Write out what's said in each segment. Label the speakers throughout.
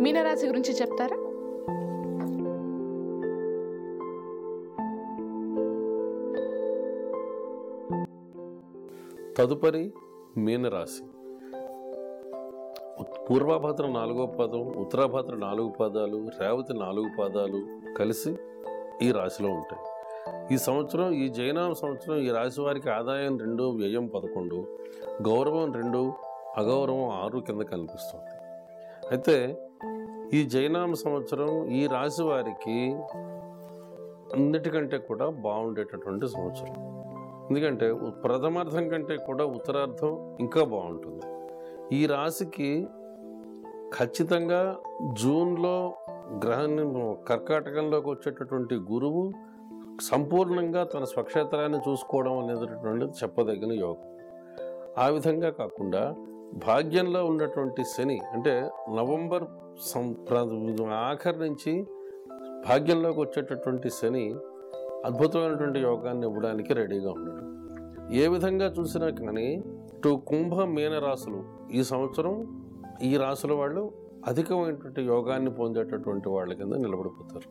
Speaker 1: మీనరాశి గురించి చెప్తారా?
Speaker 2: తదుపరి మీనరాశి. పూర్వభద్ర 4వ పదం, ఉత్తరాభద్ర 4 పాదాలు, రేవతి 4 పాదాలు కలిసి ఈ రాశిలో ఉంటాయి. ఈ సంవత్సరం, ఈ జైనామ సంవత్సరం ఈ రాశి వారికి ఆదాయం 2, వ్యయం 11, గౌరవం 2, అగౌరవం 6 కింద కనిపిస్తుంది. అయితే ఈ జైనామ సంవత్సరం ఈ రాశి వారికి అన్నిటికంటే కూడా బాగుండేటటువంటి సంవత్సరం. ఎందుకంటే ప్రథమార్థం కంటే కూడా ఉత్తరార్థం ఇంకా బాగుంటుంది. ఈ రాశికి ఖచ్చితంగా జూన్లో గ్రహాన్ని కర్కాటకంలోకి వచ్చేటటువంటి గురువు సంపూర్ణంగా తన స్వక్షేత్రాన్ని చూసుకోవడం అనేటటువంటిది చెప్పదగిన యోగం. ఆ విధంగా కాకుండా భాగ్యంలో ఉన్నటువంటి శని, అంటే నవంబర్ ఆఖరి నుంచి భాగ్యంలోకి వచ్చేటటువంటి శని అద్భుతమైనటువంటి యోగాన్ని ఇవ్వడానికి రెడీగా ఉన్నాడు. ఏ విధంగా చూసినా కానీ ఇటు కుంభ మీన రాశులు ఈ సంవత్సరం ఈ రాశుల వాళ్ళు అధికమైనటువంటి యోగాన్ని పొందేటటువంటి వాళ్ళ కింద నిలబడిపోతారు.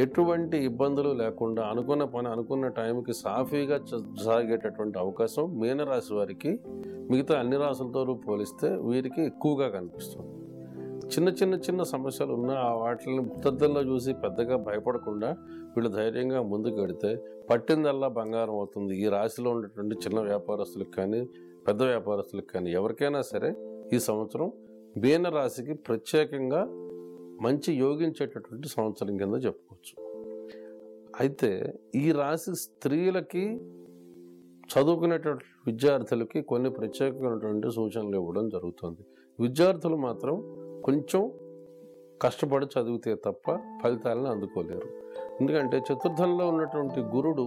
Speaker 2: ఎటువంటి ఇబ్బందులు లేకుండా అనుకున్న పని అనుకున్న టైంకి సాఫీగా సాగేటటువంటి అవకాశం మీనరాశి వారికి మిగతా అన్ని రాశులతో పోలిస్తే వీరికి ఎక్కువగా కనిపిస్తుంది. చిన్న సమస్యలు ఉన్నా వాటిని ముత్తద్దంలో చూసి పెద్దగా భయపడకుండా వీళ్ళు ధైర్యంగా ముందుకు వెడితే పట్టిందల్లా బంగారం అవుతుంది. ఈ రాశిలో ఉన్నటువంటి చిన్న వ్యాపారస్తులకు కానీ పెద్ద వ్యాపారస్తులకు కానీ ఎవరికైనా సరే ఈ సంవత్సరం మీన రాశికి ప్రత్యేకంగా మంచి యోగించేటటువంటి సంవత్సరం కింద చెప్పుకోవచ్చు. అయితే ఈ రాశి స్త్రీలకి, చదువుకునేటటువంటి విద్యార్థులకి కొన్ని ప్రత్యేకమైనటువంటి సూచనలు ఇవ్వడం జరుగుతుంది. విద్యార్థులు మాత్రం కొంచెం కష్టపడి చదివితే తప్ప ఫలితాలను అందుకోలేరు. ఎందుకంటే చతుర్థంలో ఉన్నటువంటి గురుడు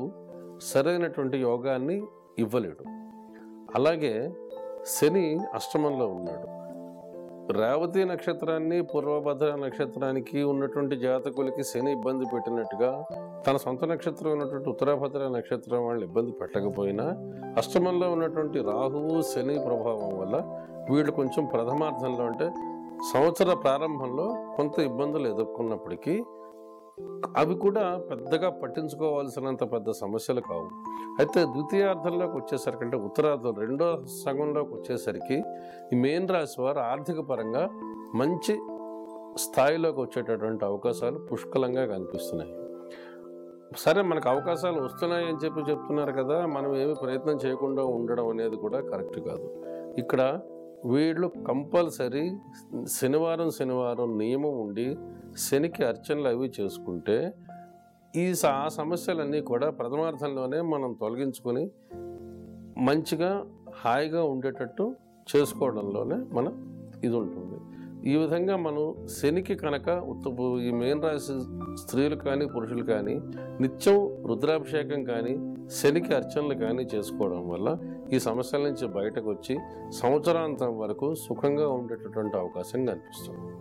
Speaker 2: సరైనటువంటి యోగాన్ని ఇవ్వలేడు. అలాగే శని అష్టమంలో ఉన్నాడు. రేవతి నక్షత్రాన్ని పూర్వభద్ర నక్షత్రానికి ఉన్నటువంటి జాతకులకి శని ఇబ్బంది పెట్టినట్టుగా తన సొంత నక్షత్రం ఉన్నటువంటి ఉత్తరాభద్ర నక్షత్రం వాళ్ళు ఇబ్బంది పెట్టకపోయినా అష్టమంలో ఉన్నటువంటి రాహువు శని ప్రభావం వల్ల వీళ్ళు కొంచెం ప్రథమార్థంలో, అంటే సంవత్సర ప్రారంభంలో కొంత ఇబ్బందులు ఎదుర్కొన్నప్పటికీ అవి కూడా పెద్దగా పట్టించుకోవాల్సినంత పెద్ద సమస్యలు కావు. అయితే ద్వితీయార్థంలోకి వచ్చేసరికి, అంటే ఉత్తరార్థం రెండో సగంలోకి వచ్చేసరికి ఈ మీన రాశి వారు ఆర్థిక పరంగా మంచి స్థాయిలోకి వచ్చేటటువంటి అవకాశాలు పుష్కలంగా కనిపిస్తున్నాయి. సరే, మనకు అవకాశాలు వస్తున్నాయి అని చెప్తున్నారు కదా, మనం ఏమి ప్రయత్నం చేయకుండా ఉండడం అనేది కూడా కరెక్ట్ కాదు. ఇక్కడ వీళ్ళు కంపల్సరీ శనివారం నియమం ఉండి శనికి అర్చనలు అవి చేసుకుంటే ఆ సమస్యలన్నీ కూడా ప్రథమార్థంలోనే మనం తొలగించుకొని మంచిగా హాయిగా ఉండేటట్టు చేసుకోవడంలోనే మన ఇది ఉంటుంది. ఈ విధంగా మనం శనికి కనుక ఈ మీన రాశి స్త్రీలు కానీ పురుషులు కానీ నిత్యం రుద్రాభిషేకం కానీ శనికి అర్చనలు కానీ చేసుకోవడం వల్ల ఈ సమస్యల నుంచి బయటకు వచ్చి సంవత్సరాంతం వరకు సుఖంగా ఉండేటటువంటి అవకాశం కనిపిస్తుంది.